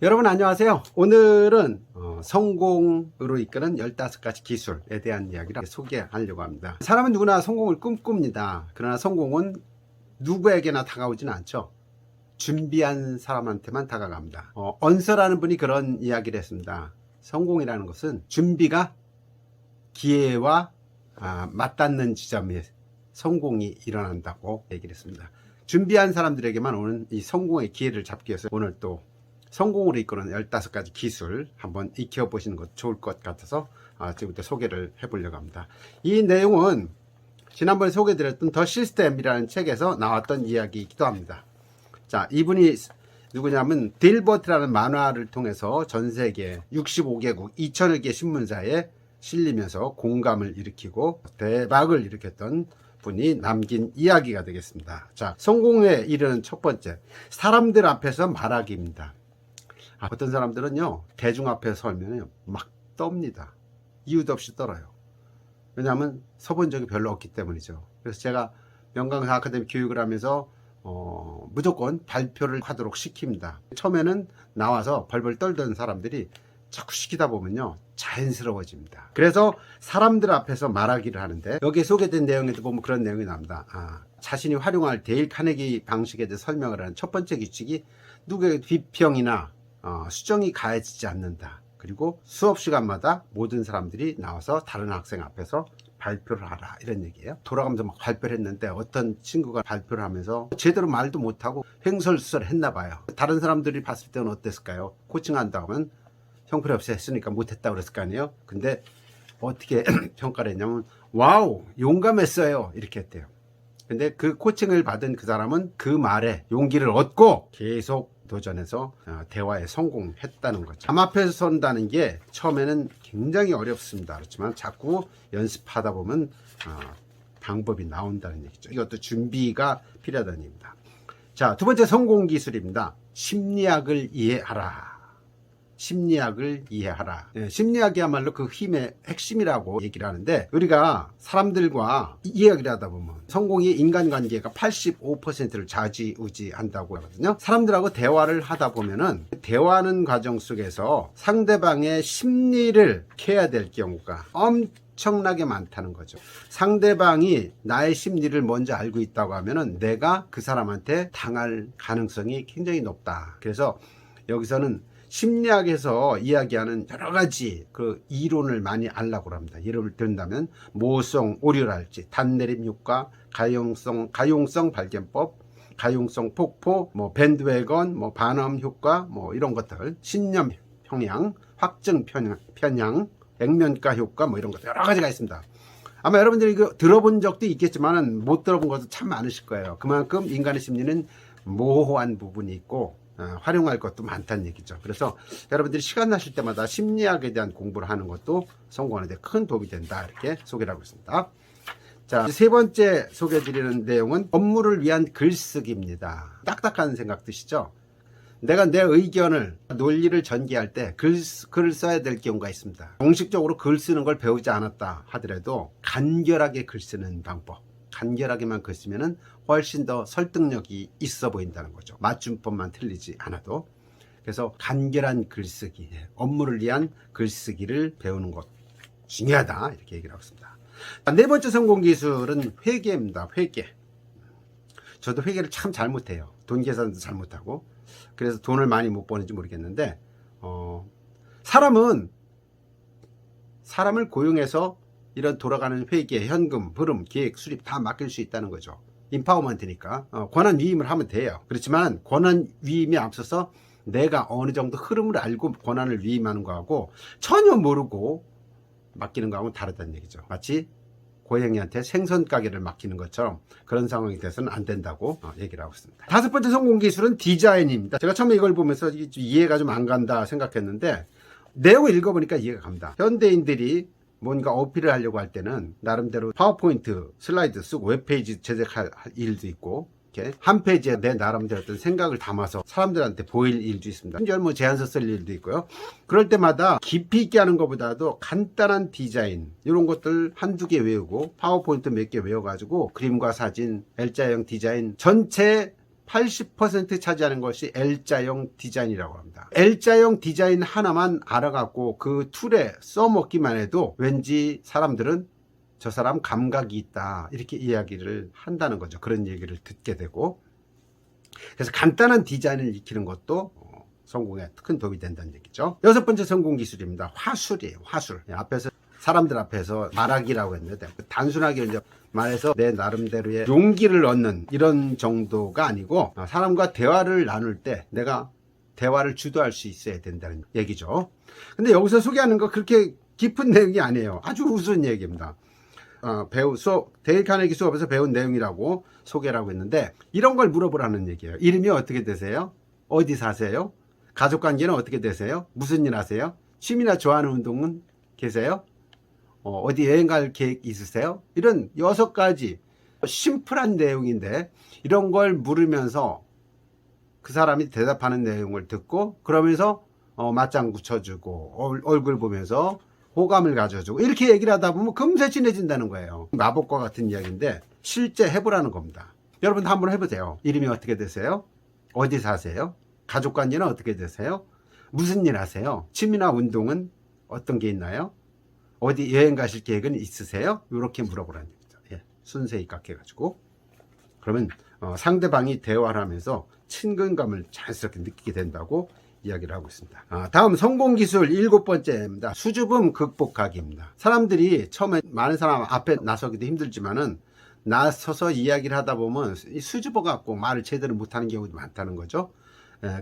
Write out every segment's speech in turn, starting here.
여러분 안녕하세요. 오늘은 성공으로 이끄는 15가지 기술에 대한 이야기를 소개하려고 합니다. 사람은 누구나 성공을 꿈꿉니다. 그러나 성공은 누구에게나 다가오지는 않죠. 준비한 사람한테만 다가갑니다. 언서라는 분이 그런 이야기를 했습니다. 성공이라는 것은 준비가 기회와 맞닿는 지점에 성공이 일어난다고 얘기를 했습니다. 준비한 사람들에게만 오는 이 성공의 기회를 잡기 위해서 오늘 또 성공으로 이끄는 15가지 기술 한번 익혀보시는 것도 좋을 것 같아서 지금부터 소개를 해보려고 합니다. 이 내용은 지난번에 소개해드렸던 더 시스템이라는 책에서 나왔던 이야기이기도 합니다. 자, 이분이 누구냐면 딜버트라는 만화를 통해서 전 세계 65개국 2000여 개 신문사에 실리면서 공감을 일으키고 대박을 일으켰던 분이 남긴 이야기가 되겠습니다. 자, 성공에 이르는 첫 번째, 사람들 앞에서 말하기입니다. 어떤 사람들은요, 대중 앞에 서면 막 떱니다. 이유도 없이 떨어요. 왜냐하면 서본 적이 별로 없기 때문이죠. 그래서 제가 명강사 아카데미 교육을 하면서 무조건 발표를 하도록 시킵니다. 처음에는 나와서 벌벌 떨던 사람들이 자꾸 시키다 보면요, 자연스러워집니다. 그래서 사람들 앞에서 말하기를 하는데, 여기에 소개된 내용에도 보면 그런 내용이 나옵니다. 자신이 활용할 데일 카네기 방식에 대해 설명을 하는 첫 번째 규칙이 누구에게 비평이나 수정이 가해지지 않는다. 그리고 수업 시간마다 모든 사람들이 나와서 다른 학생 앞에서 발표를 하라, 이런 얘기예요. 돌아가면서 막 발표를 했는데 어떤 친구가 발표를 하면서 제대로 말도 못하고 횡설수설 했나 봐요. 다른 사람들이 봤을 때는 어땠을까요? 코칭한다고 하면 형편이 없어 했으니까 못했다고 그랬을 거 아니에요. 근데 어떻게 평가를 했냐면 와우, 용감했어요, 이렇게 했대요. 근데 그 코칭을 받은 그 사람은 그 말에 용기를 얻고 계속 도전해서 대화에 성공했다는 거죠. 남 앞에서 선다는 게 처음에는 굉장히 어렵습니다. 그렇지만 자꾸 연습하다 보면 방법이 나온다는 얘기죠. 이것도 준비가 필요하다는 얘기입니다. 자, 두 번째 성공 기술입니다. 심리학을 이해하라. 심리학을 이해하라. 심리학이야말로 그 힘의 핵심이라고 얘기를 하는데, 우리가 사람들과 이야기를 하다 보면 성공이 인간관계가 85%를 좌지우지한다고 하거든요. 사람들하고 대화를 하다 보면은 대화하는 과정 속에서 상대방의 심리를 캐야 될 경우가 엄청나게 많다는 거죠. 상대방이 나의 심리를 먼저 알고 있다고 하면은 내가 그 사람한테 당할 가능성이 굉장히 높다. 그래서 여기서는 심리학에서 이야기하는 여러 가지 그 이론을 많이 알라고 합니다. 예를 들면 모성 오류랄지, 단내림 효과, 가용성 발견법, 가용성 폭포, 밴드웨건, 반음 효과, 이런 것들, 신념 평양, 확증 편향, 액면가 효과, 이런 것들 여러 가지가 있습니다. 아마 여러분들이 이거 들어본 적도 있겠지만 못 들어본 것도 참 많으실 거예요. 그만큼 인간의 심리는 모호한 부분이 있고 활용할 것도 많다는 얘기죠. 그래서 여러분들이 시간 나실 때마다 심리학에 대한 공부를 하는 것도 성공하는 데 큰 도움이 된다, 이렇게 소개를 하고 있습니다. 자, 세 번째 소개해드리는 내용은 업무를 위한 글쓰기입니다. 딱딱한 생각 드시죠? 내가 내 의견을, 논리를 전개할 때 글을 써야 될 경우가 있습니다. 공식적으로 글 쓰는 걸 배우지 않았다 하더라도 간결하게 글 쓰는 방법, 간결하게만 글 쓰면은 훨씬 더 설득력이 있어 보인다는 거죠. 맞춤법만 틀리지 않아도. 그래서 간결한 글쓰기, 업무를 위한 글쓰기를 배우는 것 중요하다, 이렇게 얘기를 하고 있습니다. 네 번째 성공 기술은 회계입니다. 회계. 저도 회계를 참 잘못해요. 돈 계산도 잘못하고. 그래서 돈을 많이 못 버는지 모르겠는데, 사람을 고용해서 이런 돌아가는 회계, 현금, 흐름, 기획, 수립 다 맡길 수 있다는 거죠. 인파워먼트니까 권한 위임을 하면 돼요. 그렇지만 권한 위임에 앞서서 내가 어느 정도 흐름을 알고 권한을 위임하는 거하고 전혀 모르고 맡기는 거하고는 다르다는 얘기죠. 마치 고양이한테 생선 가게를 맡기는 것처럼 그런 상황이 돼서는 안 된다고 얘기를 하고 있습니다. 다섯 번째 성공 기술은 디자인입니다. 제가 처음에 이걸 보면서 이해가 좀 안 간다 생각했는데 내용을 읽어보니까 이해가 갑니다. 현대인들이 뭔가 어필을 하려고 할 때는 나름대로 파워포인트 슬라이드 쓰고 웹페이지 제작할 일도 있고, 이렇게 한 페이지에 내 나름대로 어떤 생각을 담아서 사람들한테 보일 일도 있습니다. 심지어 제안서 쓸 일도 있고요. 그럴 때마다 깊이 있게 하는 것보다도 간단한 디자인, 이런 것들 한두 개 외우고 파워포인트 몇 개 외워가지고 그림과 사진, L자형 디자인 전체 80% 차지하는 것이 L자형 디자인이라고 합니다. L자형 디자인 하나만 알아갖고 그 툴에 써먹기만 해도 왠지 사람들은 저 사람 감각이 있다 이렇게 이야기를 한다는 거죠. 그런 얘기를 듣게 되고, 그래서 간단한 디자인을 익히는 것도 성공에 큰 도움이 된다는 얘기죠. 여섯 번째 성공 기술입니다. 화술이에요. 화술. 앞에서 사람들 앞에서 말하기라고 했는데 단순하게 이제 말해서 내 나름대로의 용기를 얻는 이런 정도가 아니고 사람과 대화를 나눌 때 내가 대화를 주도할 수 있어야 된다는 얘기죠. 근데 여기서 소개하는 거 그렇게 깊은 내용이 아니에요. 아주 우스운 얘기입니다. 데일 카네기 수업에서 배운 내용이라고 소개를 하고 있는데 이런 걸 물어보라는 얘기예요. 이름이 어떻게 되세요? 어디 사세요? 가족관계는 어떻게 되세요? 무슨 일 하세요? 취미나 좋아하는 운동은 계세요? 어디 여행 갈 계획 있으세요? 이런 6가지 심플한 내용인데 이런 걸 물으면서 그 사람이 대답하는 내용을 듣고 그러면서 맞장구 쳐주고 얼굴 보면서 호감을 가져주고 이렇게 얘기를 하다 보면 금세 친해진다는 거예요. 마법과 같은 이야기인데 실제 해보라는 겁니다. 여러분도 한번 해보세요. 이름이 어떻게 되세요? 어디 사세요? 가족관계는 어떻게 되세요? 무슨 일 하세요? 취미나 운동은 어떤 게 있나요? 어디 여행 가실 계획은 있으세요? 이렇게 물어보라는 얘기죠. 예, 순서 입각해가지고 그러면 상대방이 대화를 하면서 친근감을 자연스럽게 느끼게 된다고 이야기를 하고 있습니다. 다음 성공기술 7번째입니다. 수줍음 극복하기입니다. 사람들이 처음에 많은 사람 앞에 나서기도 힘들지만은 나서서 이야기를 하다 보면 수줍어 갖고 말을 제대로 못하는 경우도 많다는 거죠.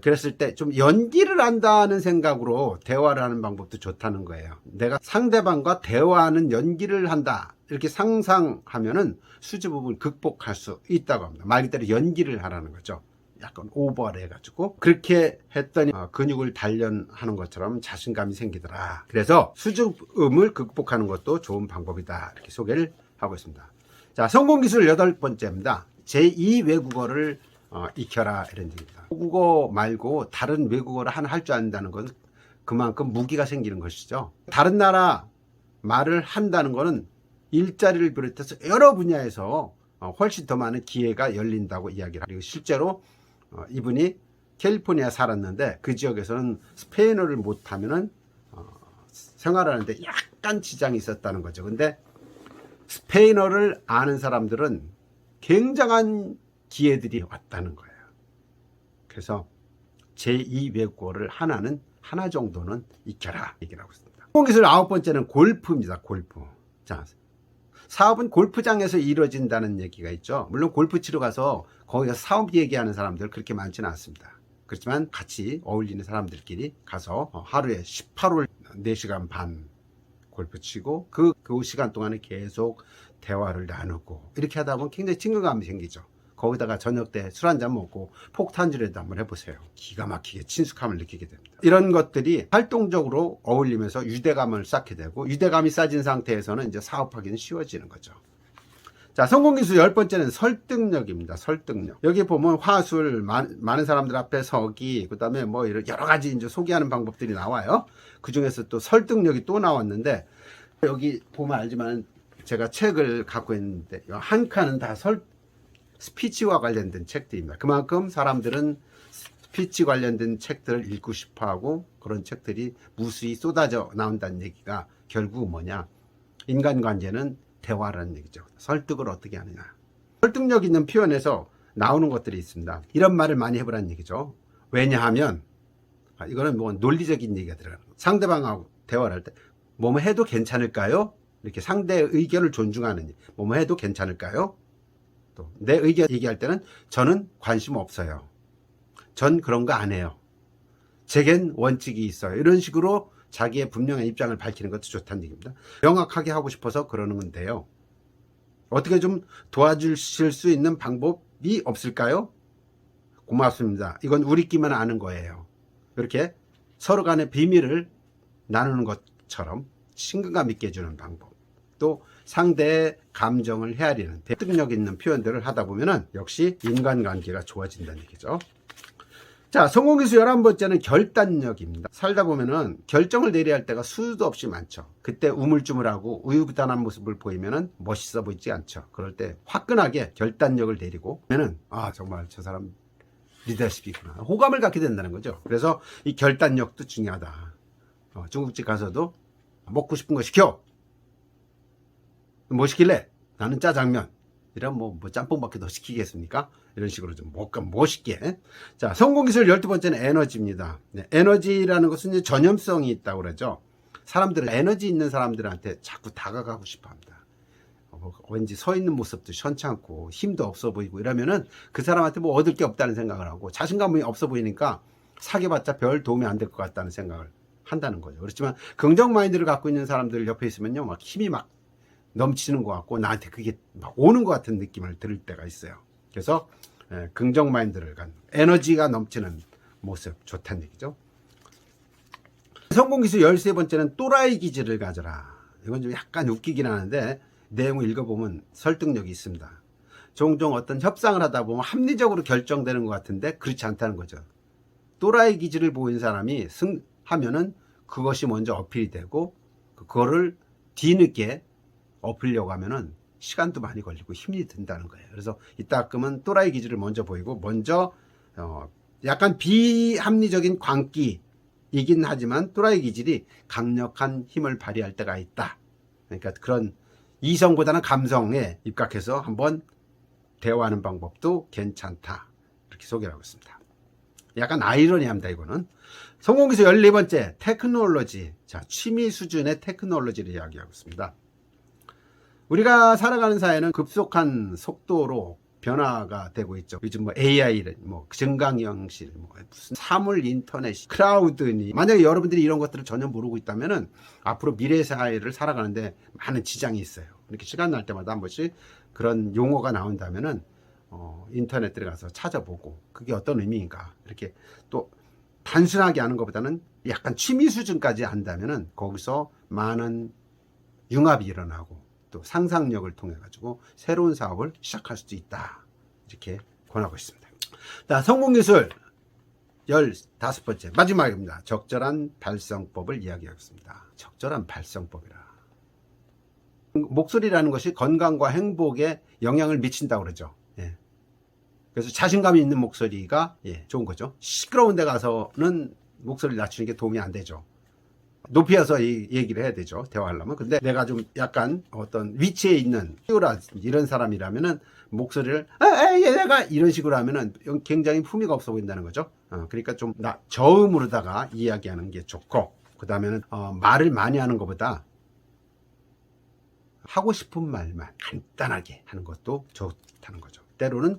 그랬을 때 좀 연기를 한다는 생각으로 대화를 하는 방법도 좋다는 거예요. 내가 상대방과 대화하는 연기를 한다 이렇게 상상하면은 수줍음을 극복할 수 있다고 합니다. 말 그대로 연기를 하라는 거죠. 약간 오버를 해가지고 그렇게 했더니 근육을 단련하는 것처럼 자신감이 생기더라. 그래서 수줍음을 극복하는 것도 좋은 방법이다 이렇게 소개를 하고 있습니다. 자, 성공기술 8번째입니다. 제2 외국어를 익혀라 이런 얘기입니다. 한국어 말고 다른 외국어를 하나 할 줄 안다는 건 그만큼 무기가 생기는 것이죠. 다른 나라 말을 한다는 것은 일자리를 비롯해서 여러 분야에서 훨씬 더 많은 기회가 열린다고 이야기를 하고, 실제로 이분이 캘리포니아에 살았는데 그 지역에서는 스페인어를 못하면은 생활하는데 약간 지장이 있었다는 거죠. 근데 스페인어를 아는 사람들은 굉장한 기회들이 왔다는 거예요. 그래서 제2 외국어를 하나 정도는 익혀라 얘기를 하고 있습니다. 성공기술 9번째는 골프입니다. 골프. 자, 사업은 골프장에서 이루어진다는 얘기가 있죠. 물론 골프 치러 가서 거기서 사업 얘기하는 사람들 그렇게 많지는 않습니다. 그렇지만 같이 어울리는 사람들끼리 가서 하루에 18홀 4시간 반 골프 치고 그 시간 동안에 계속 대화를 나누고 이렇게 하다 보면 굉장히 친근감이 생기죠. 거기다가 저녁 때 술 한잔 먹고 폭탄주라도 한번 해보세요. 기가 막히게 친숙함을 느끼게 됩니다. 이런 것들이 활동적으로 어울리면서 유대감을 쌓게 되고 유대감이 쌓인 상태에서는 이제 사업하기는 쉬워지는 거죠. 자, 성공기술 10번째는 설득력입니다. 설득력. 여기 보면 화술, 많은 사람들 앞에 서기, 그 다음에 뭐 이런 여러 가지 이제 소개하는 방법들이 나와요. 그 중에서 또 설득력이 또 나왔는데 여기 보면 알지만 제가 책을 갖고 있는데 한 칸은 다 스피치와 관련된 책들입니다. 그만큼 사람들은 스피치 관련된 책들을 읽고 싶어 하고 그런 책들이 무수히 쏟아져 나온다는 얘기가 결국 뭐냐? 인간관계는 대화라는 얘기죠. 설득을 어떻게 하느냐. 설득력 있는 표현에서 나오는 것들이 있습니다. 이런 말을 많이 해보라는 얘기죠. 왜냐하면 이거는 뭐 논리적인 얘기가 들어가는 거예요. 상대방하고 대화를 할 때 뭐뭐 해도 괜찮을까요? 이렇게 상대의 의견을 존중하는 뭐뭐 해도 괜찮을까요? 또 내 의견 얘기할 때는 저는 관심 없어요. 전 그런 거 안 해요. 제겐 원칙이 있어요. 이런 식으로 자기의 분명한 입장을 밝히는 것도 좋다는 얘기입니다. 명확하게 하고 싶어서 그러는 건데요. 어떻게 좀 도와주실 수 있는 방법이 없을까요? 고맙습니다. 이건 우리끼만 아는 거예요. 이렇게 서로 간의 비밀을 나누는 것처럼 친근감 있게 해주는 방법. 또 상대의 감정을 헤아리는 설득력 있는 표현들을 하다 보면 역시 인간관계가 좋아진다는 얘기죠. 자, 성공기술 11번째는 결단력입니다. 살다 보면은 결정을 내려야 할 때가 수도 없이 많죠. 그때 우물쭈물하고 우유부단한 모습을 보이면은 멋있어 보이지 않죠. 그럴 때 화끈하게 결단력을 내리고 그러면은 정말 저 사람 리더십이구나. 호감을 갖게 된다는 거죠. 그래서 이 결단력도 중요하다. 중국집 가서도 먹고 싶은 거 시켜. 뭐 시킬래? 나는 짜장면. 이런 뭐 짬뽕밖에 더 시키겠습니까? 이런 식으로 좀 멋있게. 자, 성공기술 12번째는 에너지입니다. 네, 에너지라는 것은 이제 전염성이 있다고 그러죠. 사람들은 에너지 있는 사람들한테 자꾸 다가가고 싶어 합니다. 왠지 서 있는 모습도 현찮고 힘도 없어 보이고 이러면은 그 사람한테 뭐 얻을 게 없다는 생각을 하고 자신감이 없어 보이니까 사귀어봤자 별 도움이 안 될 것 같다는 생각을 한다는 거죠. 그렇지만 긍정 마인드를 갖고 있는 사람들 옆에 있으면요, 막 힘이 막 넘치는 것 같고 나한테 그게 막 오는 것 같은 느낌을 들을 때가 있어요. 그래서 긍정 마인드를 간 에너지가 넘치는 모습 좋다는 얘기죠. 성공기술 13번째는 또라이 기질을 가져라. 이건 좀 약간 웃기긴 하는데 내용을 읽어보면 설득력이 있습니다. 종종 어떤 협상을 하다 보면 합리적으로 결정되는 것 같은데 그렇지 않다는 거죠. 또라이 기질을 보인 사람이 승하면은 그것이 먼저 어필이 되고 그거를 뒤늦게 엎으려고 하면은 시간도 많이 걸리고 힘이 든다는 거예요. 그래서 이따금은 또라이 기질을 먼저 보이고 먼저 약간 비합리적인 광기이긴 하지만 또라이 기질이 강력한 힘을 발휘할 때가 있다. 그러니까 그런 이성보다는 감성에 입각해서 한번 대화하는 방법도 괜찮다. 이렇게 소개를 하고 있습니다. 약간 아이러니합니다, 이거는. 성공기술 14번째, 테크놀로지. 자, 취미 수준의 테크놀로지를 이야기하고 있습니다. 우리가 살아가는 사회는 급속한 속도로 변화가 되고 있죠. 요즘 뭐 AI, 뭐 증강현실, 뭐 무슨 사물 인터넷, 클라우드니. 만약에 여러분들이 이런 것들을 전혀 모르고 있다면은 앞으로 미래 사회를 살아가는데 많은 지장이 있어요. 이렇게 시간 날 때마다 한 번씩 그런 용어가 나온다면은 인터넷 들어가서 찾아보고 그게 어떤 의미인가 이렇게 또 단순하게 아는 것보다는 약간 취미 수준까지 안다면은 거기서 많은 융합이 일어나고 또 상상력을 통해 가지고 새로운 사업을 시작할 수도 있다. 이렇게 권하고 있습니다. 자, 성공기술 15번째 마지막입니다. 적절한 발성법을 이야기하겠습니다. 적절한 발성법이라. 목소리라는 것이 건강과 행복에 영향을 미친다고 그러죠. 예. 그래서 자신감이 있는 목소리가 좋은 거죠. 시끄러운 데 가서는 목소리를 낮추는 게 도움이 안 되죠. 높이어서 얘기를 해야 되죠. 대화하려면. 근데 내가 좀 약간 어떤 위치에 있는 이런 사람이라면은 목소리를 내가 이런 식으로 하면은 굉장히 품위가 없어 보인다는 거죠. 그러니까 좀 저음으로다가 이야기하는 게 좋고 그 다음에는 말을 많이 하는 것보다 하고 싶은 말만 간단하게 하는 것도 좋다는 거죠. 때로는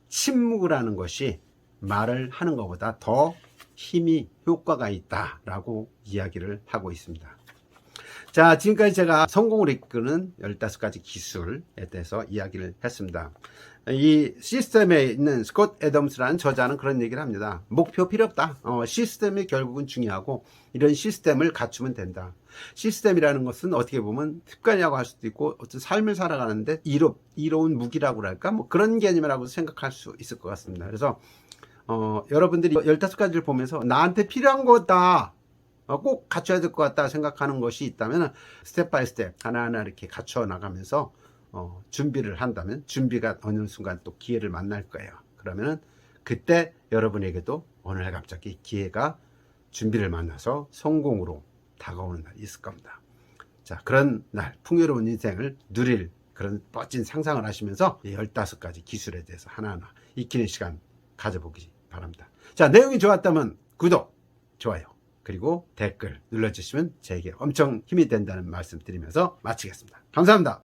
침묵을 하는 것이 말을 하는 것보다 더 힘이 효과가 있다라고 이야기를 하고 있습니다. 자, 지금까지 제가 성공을 이끄는 15가지 기술에 대해서 이야기를 했습니다. 이 시스템에 있는 스콧 애덤스라는 저자는 그런 얘기를 합니다. 목표 필요 없다. 시스템이 결국은 중요하고 이런 시스템을 갖추면 된다. 시스템이라는 것은 어떻게 보면 습관이라고 할 수도 있고 어떤 삶을 살아가는데 이로운 무기라고 할까? 뭐 그런 개념이라고 생각할 수 있을 것 같습니다. 그래서 여러분들이 15가지를 보면서 나한테 필요한 거다. 꼭 갖춰야 될 것 같다 생각하는 것이 있다면 스텝 바이 스텝 하나하나 이렇게 갖춰 나가면서 준비를 한다면 준비가 어느 순간 또 기회를 만날 거예요. 그러면은 그때 여러분에게도 어느 날 갑자기 기회가 준비를 만나서 성공으로 다가오는 날이 있을 겁니다. 자, 그런 날 풍요로운 인생을 누릴 그런 멋진 상상을 하시면서 15가지 기술에 대해서 하나하나 익히는 시간 가져보기 바랍니다. 자, 내용이 좋았다면 구독, 좋아요, 그리고 댓글 눌러주시면 제게 엄청 힘이 된다는 말씀 드리면서 마치겠습니다. 감사합니다.